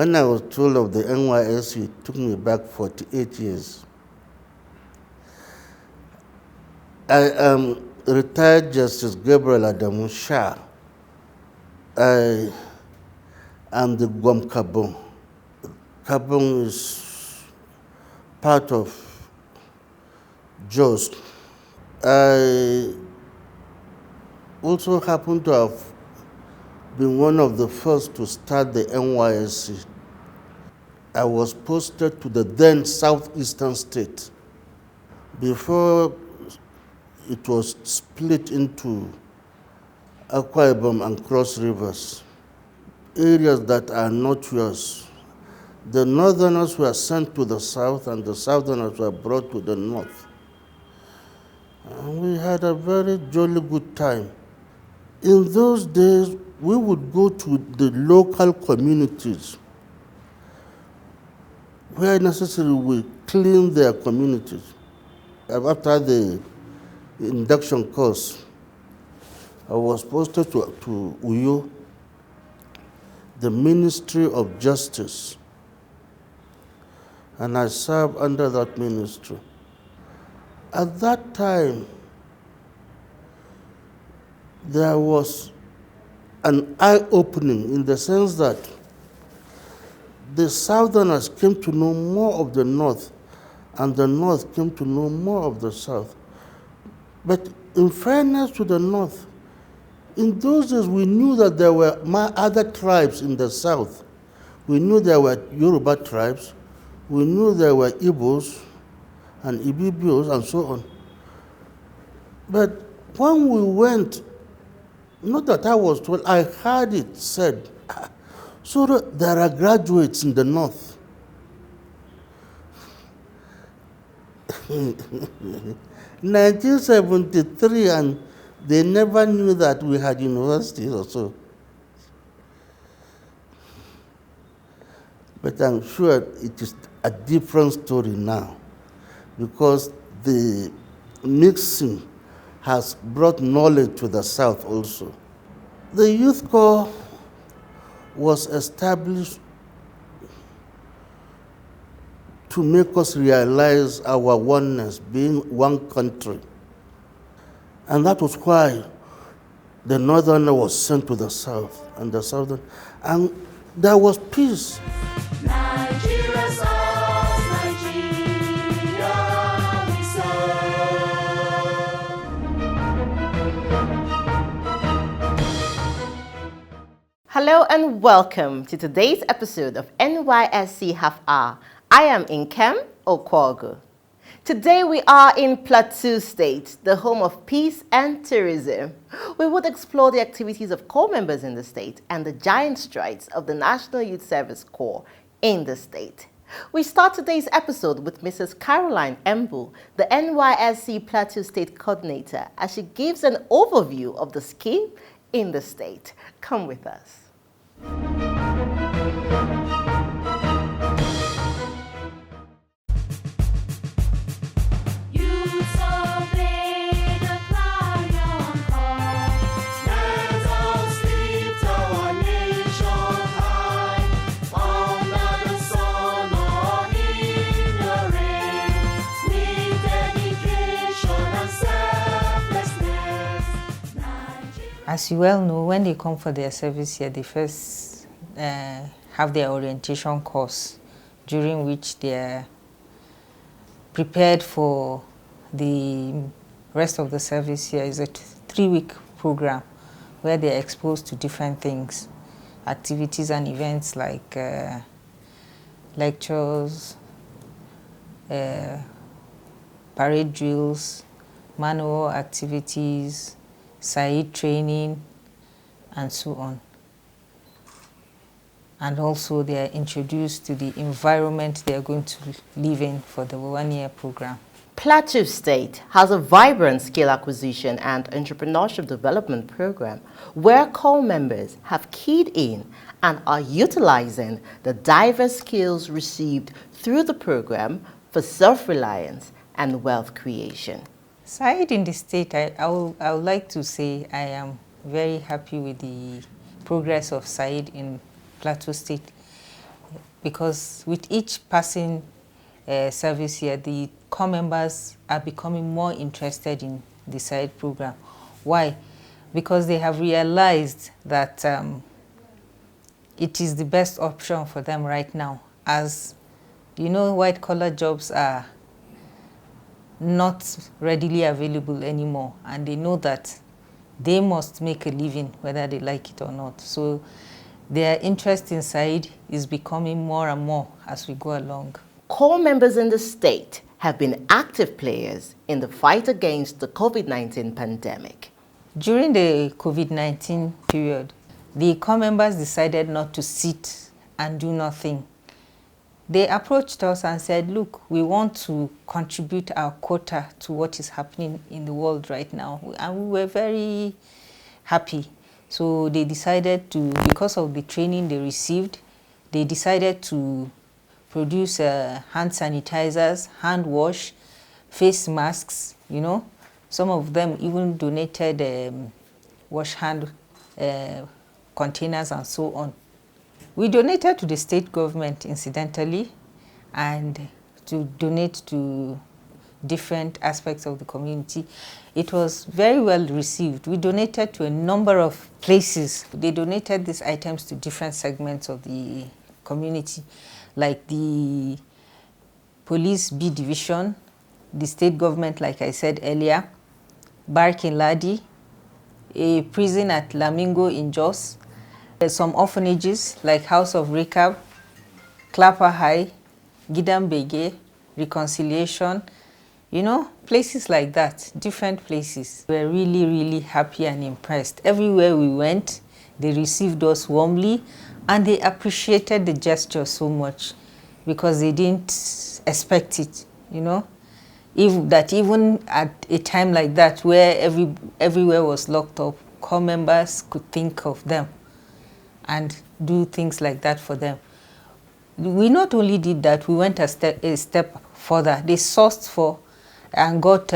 When I was told of the NYSC, it took me back 48 years. I am retired Justice Gabriel Adamu Shah. I am the Guam Kabong. Kabong is part of Jos. I also happen to have been one of the first to start the NYSC. I was posted to the then southeastern state before it was split into Akwa Ibom and Cross Rivers, areas that are not yours. The northerners were sent to the south and the southerners were brought to the north. And we had a very jolly good time. In those days, we would go to the local communities where necessary we clean their communities. After the induction course, I was posted to Uyo, the Ministry of Justice, and I served under that ministry. At that time, there was an eye-opening in the sense that the Southerners came to know more of the North, and the North came to know more of the South. But in fairness to the North, in those days we knew that there were other tribes in the South. We knew there were Yoruba tribes, we knew there were Igbos and Ibibios and so on. But when we went, not that I was told, I heard it said, so there are graduates in the North. 1973, and they never knew that we had universities or so. But I'm sure it is a different story now, because the mixing has brought knowledge to the South also. The Youth Corps was established to make us realize our oneness, being one country. And that was why the Northerner was sent to the South, and the Southern, and there was peace. Nigeria songs, Nigeria we serve. Hello and welcome to today's episode of NYSC Half Hour. I am Nkem Okwogu. Today we are in Plateau State, the home of peace and tourism. We would explore the activities of corps members in the state and the giant strides of the National Youth Service Corps in the state. We start today's episode with Mrs. Caroline Embu, the NYSC Plateau State Coordinator, as she gives an overview of the scheme in the state. Come with us. As you well know, when they come for their service here, they first have their orientation course, during which they are prepared for the rest of the service here. Is a 3-week program where they are exposed to different things, activities and events like lectures, parade drills, manual activities, SAED training, and so on. And also they are introduced to the environment they are going to live in for the 1-year program. Plateau State has a vibrant skill acquisition and entrepreneurship development program where corps members have keyed in and are utilizing the diverse skills received through the program for self-reliance and wealth creation. SAED in the state, I would like to say I am very happy with the progress of SAED in Plateau State. because with each passing service year, the corps members are becoming more interested in the SAED program. Why? Because they have realized that it is the best option for them right now. As you know, white-collar jobs are not readily available anymore, and they know that they must make a living whether they like it or not. So their interest in SAED is becoming more and more as we go along. Corps members in the state have been active players in the fight against the COVID-19 pandemic. During the COVID-19 period, the corps members decided not to sit and do nothing. They approached us and said, look, we want to contribute our quota to what is happening in the world right now. And we were very happy. So they decided to, because of the training they received, they decided to produce hand sanitizers, hand wash, face masks, you know. Some of them even donated wash hand containers and so on. We donated to the state government, incidentally, and to donate to different aspects of the community. It was very well received. We donated to a number of places. They donated these items to different segments of the community, like the police B division, the state government, like I said earlier, Bark in Ladi, a prison at Lamingo in Jos, some orphanages like House of Recap, Clapper High, Gidam Bege, Reconciliation, you know, places like that, different places. We were really, really happy and impressed. Everywhere we went, they received us warmly and they appreciated the gesture so much because they didn't expect it, you know. Even at a time like that where everywhere was locked up, corps members could think of them and do things like that for them. We not only did that, we went a step further. They sourced for and got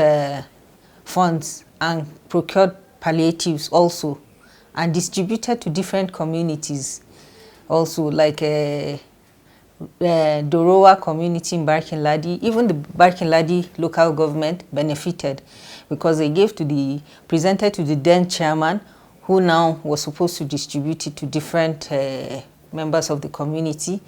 funds and procured palliatives also and distributed to different communities also, like Dorowa community in Barkin Ladi. Even the Barkin Ladi local government benefited because they presented to the then chairman, who now was supposed to distribute it to different members of the community.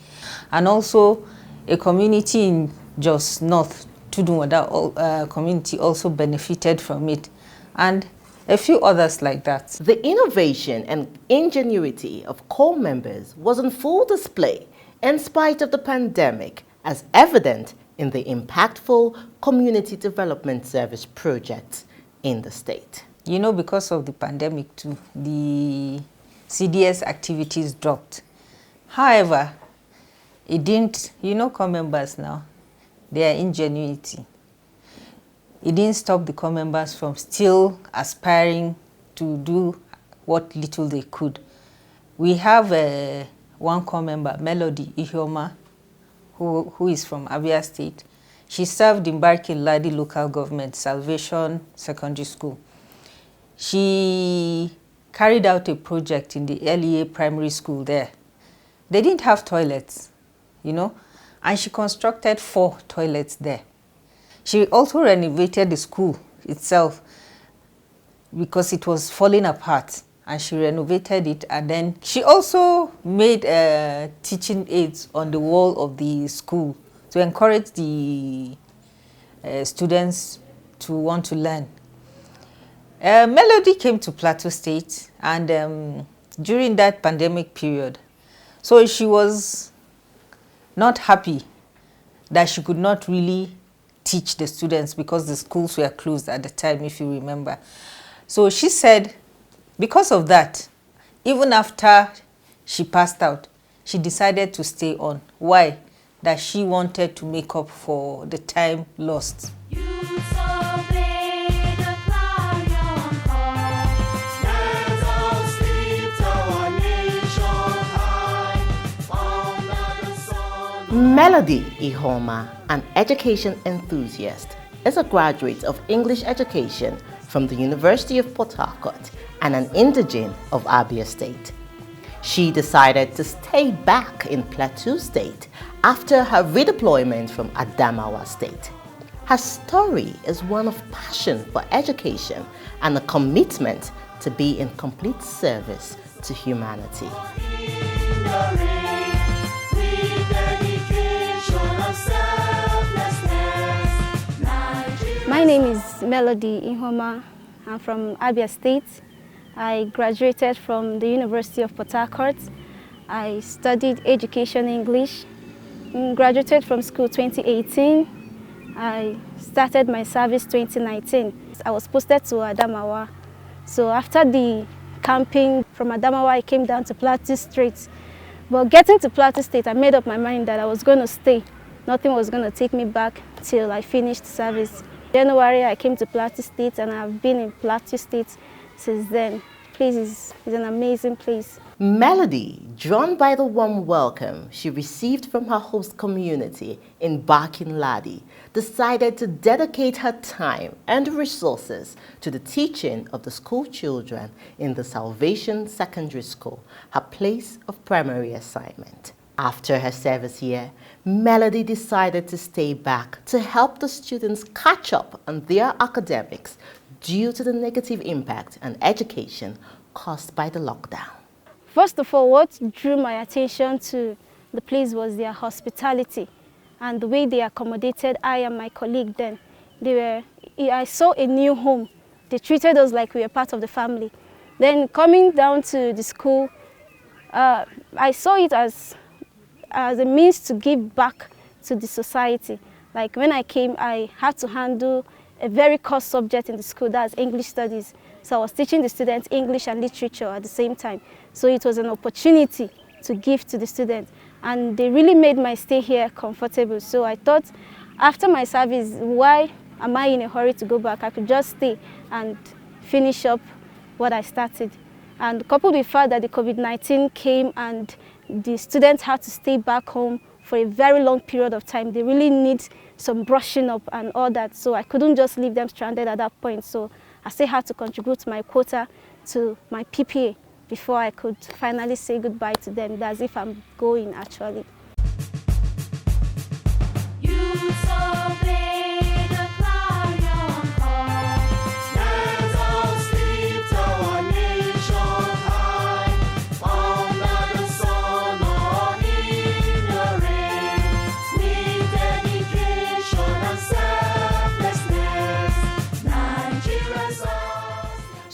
And also a community in Jos North, Tudunwada community, also benefited from it. And a few others like that. The innovation and ingenuity of corps members was on full display in spite of the pandemic, as evident in the impactful community development service projects in the state. You know, because of the pandemic too, the CDS activities dropped. However, it didn't, you know, corps members now, their ingenuity. It didn't stop the corps members from still aspiring to do what little they could. We have one corps member, Melody Ihioma, who is from Abia State. She served in Barkin Ladi local government, Salvation Secondary School. She carried out a project in the LEA primary school there. They didn't have toilets, you know, and she constructed 4 toilets there. She also renovated the school itself because it was falling apart, and she renovated it, and then she also made teaching aids on the wall of the school to encourage the students to want to learn. Melody came to Plateau State, and during that pandemic period, so she was not happy that she could not really teach the students because the schools were closed at the time, if you remember. So she said, because of that, even after she passed out, she decided to stay on. Why? That she wanted to make up for the time lost. Melody Ihoma, an education enthusiast, is a graduate of English education from the University of Port Harcourt and an indigene of Abia State. She decided to stay back in Plateau State after her redeployment from Adamawa State. Her story is one of passion for education and a commitment to be in complete service to humanity. My name is Melody Ihoma. I'm from Abia State. I graduated from the University of Port Harcourt. I studied education English. Graduated from school 2018. I started my service 2019. I was posted to Adamawa. So after the camping from Adamawa, I came down to Plateau State. But getting to Plateau State, I made up my mind that I was going to stay. Nothing was going to take me back till I finished service. January, I came to Plateau State, and I've been in Plateau State since then. Place is an amazing place. Melody, drawn by the warm welcome she received from her host community in Barking Ladi, decided to dedicate her time and resources to the teaching of the school children in the Salvation Secondary School, her place of primary assignment. After her service year, Melody decided to stay back to help the students catch up on their academics due to the negative impact on education caused by the lockdown. First of all, what drew my attention to the place was their hospitality and the way they accommodated I and my colleague then. I saw a new home. They treated us like we were part of the family. Then coming down to the school, I saw it as a means to give back to the society. Like when I came, I had to handle a very core subject in the school, that's English studies. So I was teaching the students English and literature at the same time. So it was an opportunity to give to the students. And they really made my stay here comfortable. So I thought after my service, why am I in a hurry to go back? I could just stay and finish up what I started. And coupled with the fact that the COVID-19 came and the students had to stay back home for a very long period of time, they really need some brushing up and all that. So I couldn't just leave them stranded at that point. So I still had to contribute my quota to my PPA before I could finally say goodbye to them. That's if I'm going actually.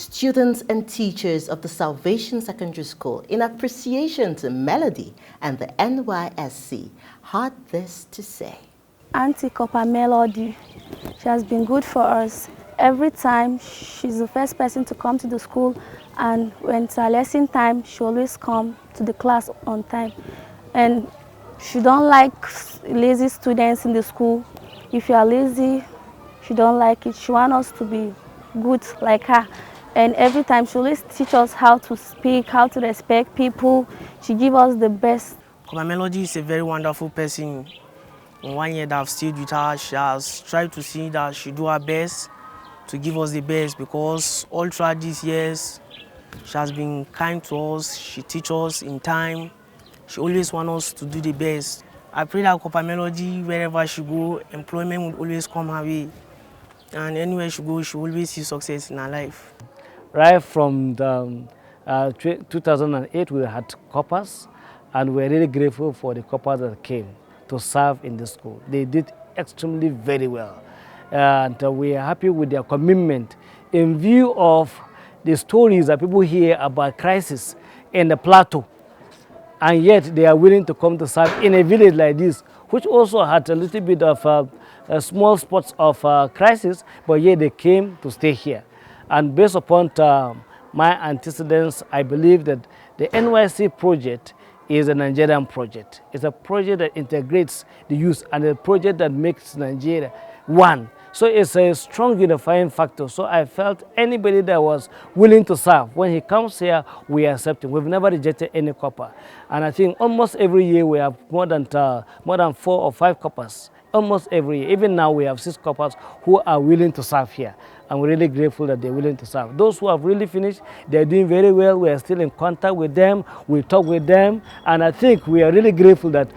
Students and teachers of the Salvation Secondary School, in appreciation to Melody and the NYSC, had this to say. Auntie Copper Melody, she has been good for us. Every time, she's the first person to come to the school, and when it's her lesson time, she always come to the class on time. And she don't like lazy students in the school. If you are lazy, she don't like it. She wants us to be good like her. And every time she always teaches us how to speak, how to respect people. She gives us the best. My Melody is a very wonderful person. In 1 year that I've stayed with her, she has tried to see that she do her best to give us the best, because all throughout these years, she has been kind to us. She teaches us in time. She always wants us to do the best. I pray that Copper Melody, wherever she go, employment will always come her way. And anywhere she goes, she will always see success in her life. Right from the, 2008, we had coppers, and we're really grateful for the coppers that came to serve in the school. They did extremely very well, and we are happy with their commitment in view of the stories that people hear about crisis in the plateau, and yet they are willing to come to serve in a village like this, which also had a little bit of small spots of crisis, but yet they came to stay here. And based upon my antecedents, I believe that the NYSC project is a Nigerian project. It's a project that integrates the youth and a project that makes Nigeria one. So it's a strong unifying factor. So I felt anybody that was willing to serve, when he comes here, we accept him. We've never rejected any copper. And I think almost every year we have more than 4 or 5 coppers almost every year. Even now we have 6 coppers who are willing to serve here. And we're really grateful that they're willing to serve. Those who have really finished, they're doing very well. We are still in contact with them. We talk with them. And I think we are really grateful that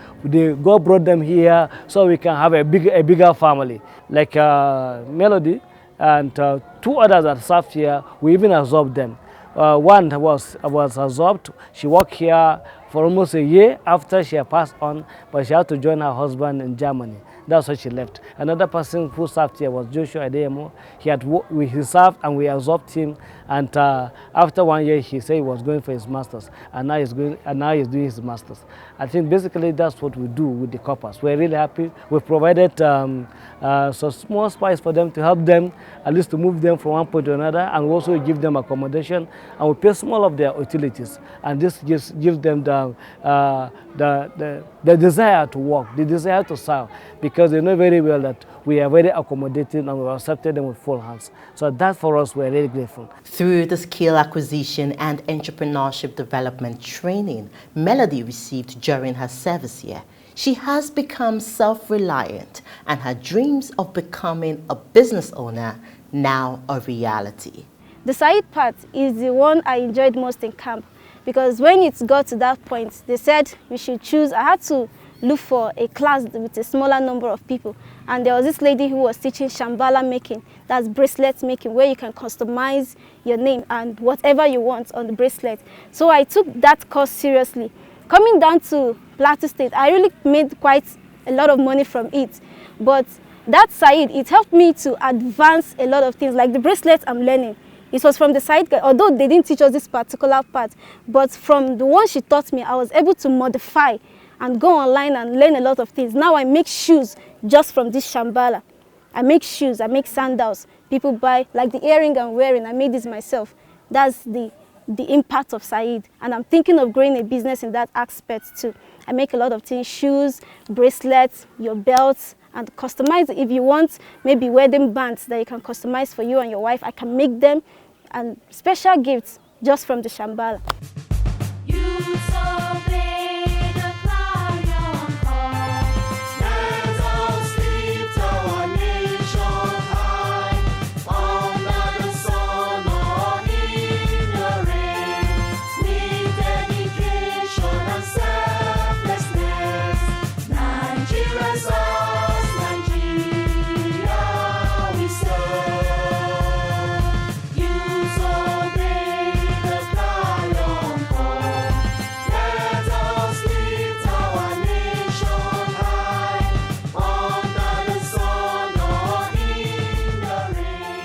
God brought them here so we can have a bigger family. Like Melody and 2 others that served here, we even absorbed them. One was absorbed. She worked here for almost a year after she had passed on, but she had to join her husband in Germany. That's why she left. Another person who served here was Joshua Adeyemo. He served and we absorbed him. And after 1 year, he said he was going for his masters, and now he's doing his masters. I think basically that's what we do with the coppers. We're really happy. We've provided some small spice for them to help them, at least to move them from one point to another, and we also give them accommodation, and we pay small of their utilities. And this gives them the desire to work, the desire to serve, because they know very well that we are very accommodating and we accepted them with full hands. So that for us, we're really grateful. Through the skill acquisition and entrepreneurship development training Melody received during her service here, she has become self-reliant and her dreams of becoming a business owner now a reality. The SAED part is the one I enjoyed most in camp, because when it got to that point, they said we should choose. I had to look for a class with a smaller number of people, and there was this lady who was teaching shambala making, that's bracelet making, where you can customize your name and whatever you want on the bracelet. So I took that course seriously. Coming down to Plateau State, I really made quite a lot of money from it, but that SAED, it helped me to advance a lot of things, like the bracelets I'm learning. It was from the SAED, although they didn't teach us this particular part, but from the one she taught me, I was able to modify and go online and learn a lot of things. Now I make shoes just from this shambala. I make shoes, I make sandals. People buy, like the earring I'm wearing, I made this myself. That's the impact of SAED. And I'm thinking of growing a business in that aspect too. I make a lot of things, shoes, bracelets, your belts, and customize it. If you want maybe wedding bands that you can customize for you and your wife, I can make them, and special gifts just from the shambala.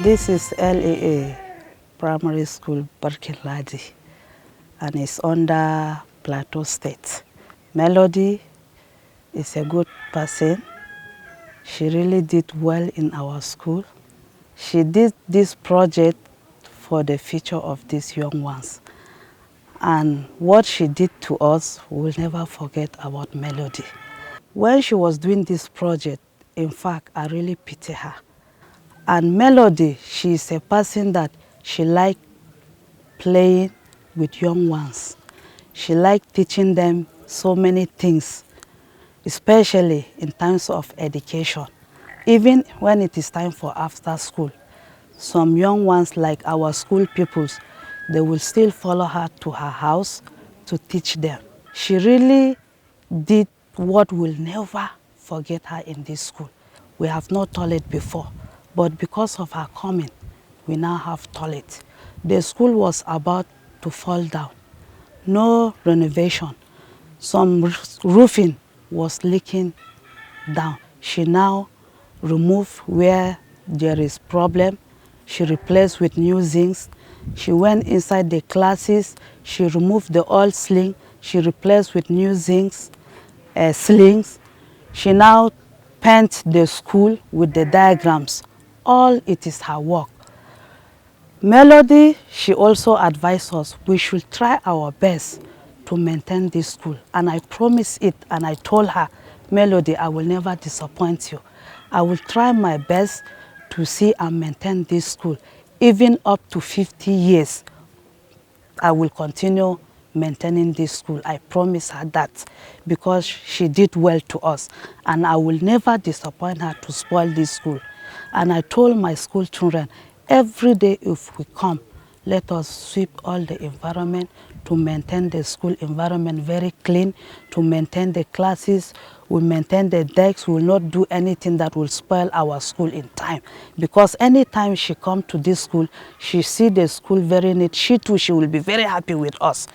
This is LAA Primary School, Barkinladi, and it's under Plateau State. Melody is a good person. She really did well in our school. She did this project for the future of these young ones. And what she did to us, we'll never forget about Melody. When she was doing this project, in fact, I really pity her. And Melody, she is a person that she likes playing with young ones. She likes teaching them so many things, especially in terms of education. Even when it is time for after school, some young ones like our school pupils, they will still follow her to her house to teach them. She really did what we'll never forget her in this school. We have no toilet before, but because of her coming, we now have toilet. The school was about to fall down. No renovation. Some roofing was leaking down. She now removed where there is problem. She replaced with new zincs. She went inside the classes. She removed the old sling. She replaced with new zincs, slings. She now painted the school with the diagrams. All it is her work. Melody, she also advised us we should try our best to maintain this school. And I promised it, and I told her, Melody, I will never disappoint you. I will try my best to see and maintain this school. Even up to 50 years, I will continue maintaining this school. I promise her that, because she did well to us, and I will never disappoint her to spoil this school. And I told my school children, every day if we come, let us sweep all the environment to maintain the school environment very clean, to maintain the classes, we maintain the decks, we will not do anything that will spoil our school in time. Because anytime she comes to this school, she see the school very neat, she too, she will be very happy with us.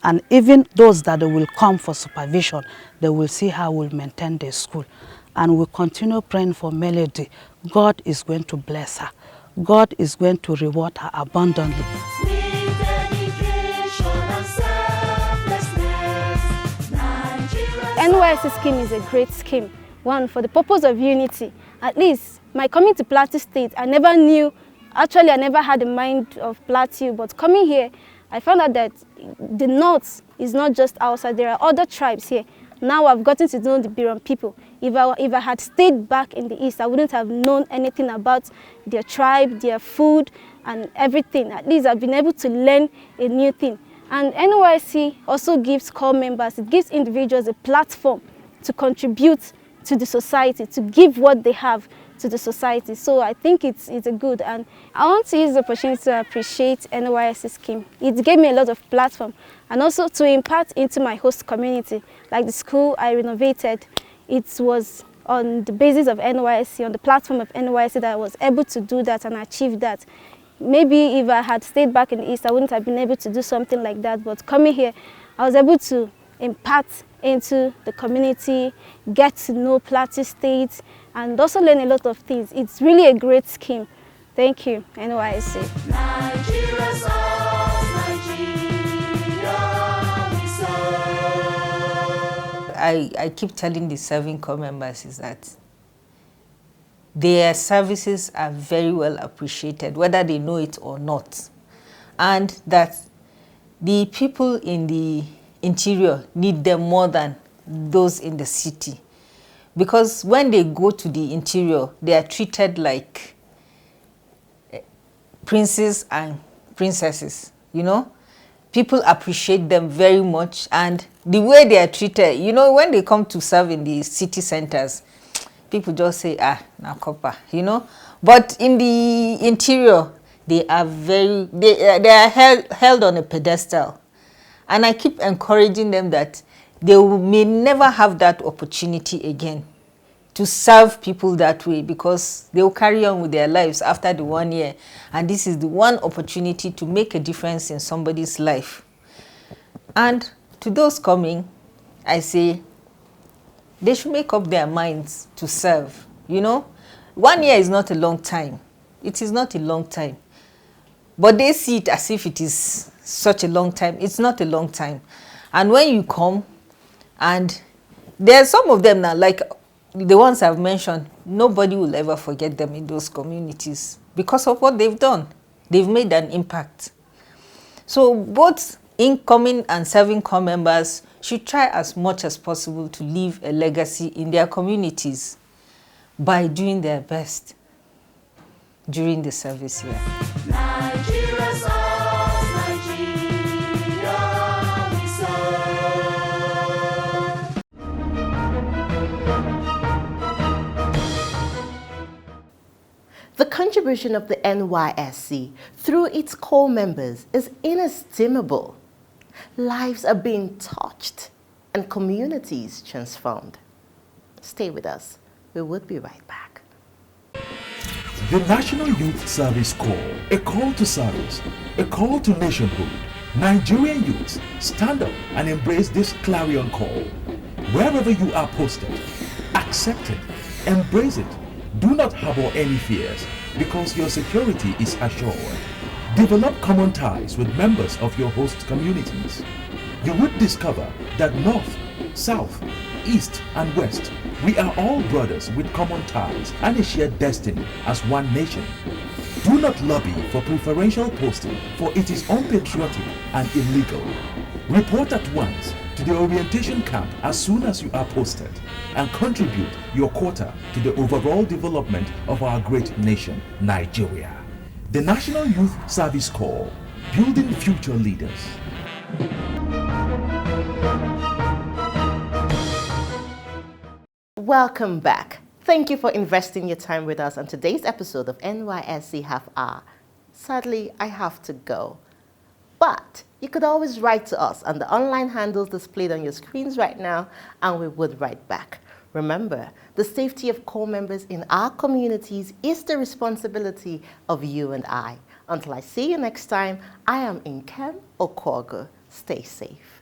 And even those that will come for supervision, they will see how we'll maintain the school. And we continue praying for Melody. God is going to bless her. God is going to reward her abundantly. NYSC scheme is a great scheme. One, for the purpose of unity. At least, my coming to Plateau State, I never knew, actually I never had the mind of Plateau, but coming here, I found out that the North is not just outside, there are other tribes here. Now I've gotten to know the Biron people. If I had stayed back in the East, I wouldn't have known anything about their tribe, their food, and everything. At least I've been able to learn a new thing. And NYSC also gives core members, it gives individuals a platform to contribute to the society, to give what they have to the society. So I think it's a good, and I want to use the opportunity to appreciate NYSC scheme. It gave me a lot of platform, and also to impart into my host community. Like the school I renovated, it was on the basis of NYSC, on the platform of NYSC, that I was able to do that and achieve that. Maybe if I had stayed back in the East, I wouldn't have been able to do something like that. But coming here, I was able to impart into the community, get to know Plateau State, and also learn a lot of things. It's really a great scheme. Thank you, NYSC. Nigeria's all, Nigeria we serve. I keep telling the serving corps members is that their services are very well appreciated, whether they know it or not. And that the people in the interior need them more than those in the city. Because when they go to the interior, they are treated like princes and princesses, you know. People appreciate them very much, and the way they are treated, you know, when they come to serve in the city centers, people just say, now copper, you know. But in the interior, they are held on a pedestal. And I keep encouraging them that they may never have that opportunity again to serve people that way, because they will carry on with their lives after the 1 year. And this is the one opportunity to make a difference in somebody's life. And to those coming, I say, they should make up their minds to serve, you know. 1 year is not a long time. It is not a long time. But they see it as if it is such a long time. It's not a long time. And when you come, and there are some of them now, like the ones I've mentioned, nobody will ever forget them in those communities because of what they've done. They've made an impact. So both incoming and serving corps members should try as much as possible to leave a legacy in their communities by doing their best during the service year. Nigeria's all, Nigeria we serve. The contribution of the NYSC through its core members is inestimable. Lives are being touched and communities transformed. Stay with us. We will be right back. The National Youth Service Corps, a call to service, a call to nationhood. Nigerian youths, stand up and embrace this clarion call. Wherever you are posted, accept it, embrace it. Do not harbor any fears, because your security is assured. Develop common ties with members of your host communities. You would discover that North, South, East and West, we are all brothers with common ties and a shared destiny as one nation. Do not lobby for preferential posting, for it is unpatriotic and illegal. Report at once to the orientation camp as soon as you are posted, and contribute your quota to the overall development of our great nation, Nigeria. The National Youth Service Corps, building future leaders. Welcome back. Thank you for investing your time with us on today's episode of NYSC Half Hour. Sadly, I have to go. But you could always write to us on the online handles displayed on your screens right now, and we would write back. Remember, the safety of core members in our communities is the responsibility of you and I. Until I see you next time, I am Nkem Okwogu. Stay safe.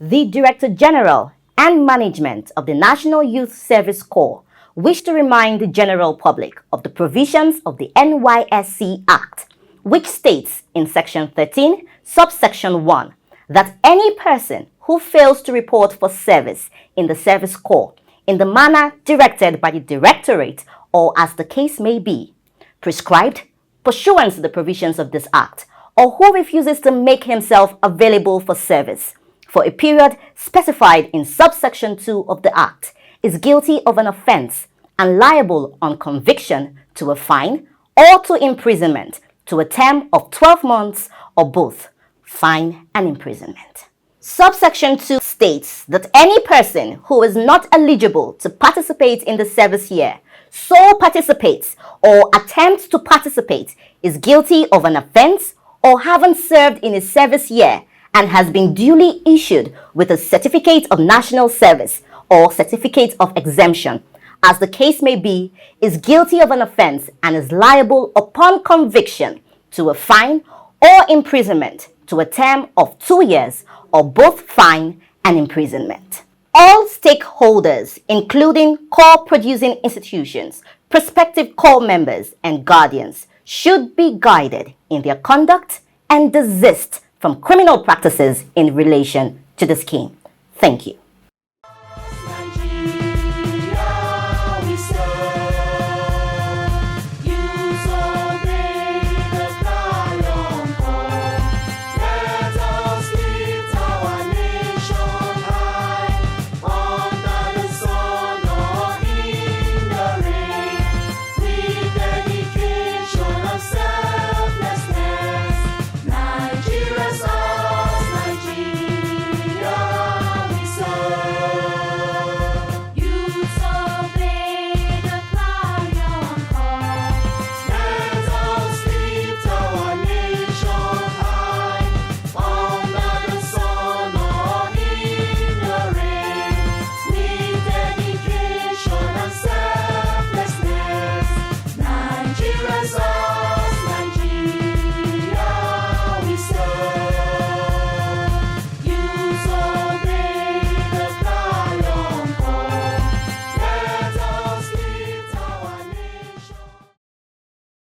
The Director General and Management of the National Youth Service Corps wish to remind the general public of the provisions of the NYSC Act, which states in Section 13, subsection 1, that any person who fails to report for service in the Service Corps in the manner directed by the Directorate or as the case may be, prescribed pursuant to the provisions of this Act, or who refuses to make himself available for service for a period specified in subsection 2 of the Act, is guilty of an offense and liable on conviction to a fine or to imprisonment to a term of 12 months or both, fine and imprisonment. Subsection 2 states that any person who is not eligible to participate in the service year so participates or attempts to participate is guilty of an offense or having served in a service year and has been duly issued with a certificate of national service or certificate of exemption, as the case may be, is guilty of an offense and is liable upon conviction to a fine or imprisonment to a term of 2 years or both fine and imprisonment. All stakeholders, including core producing institutions, prospective core members and guardians, should be guided in their conduct and desist from criminal practices in relation to the scheme. Thank you.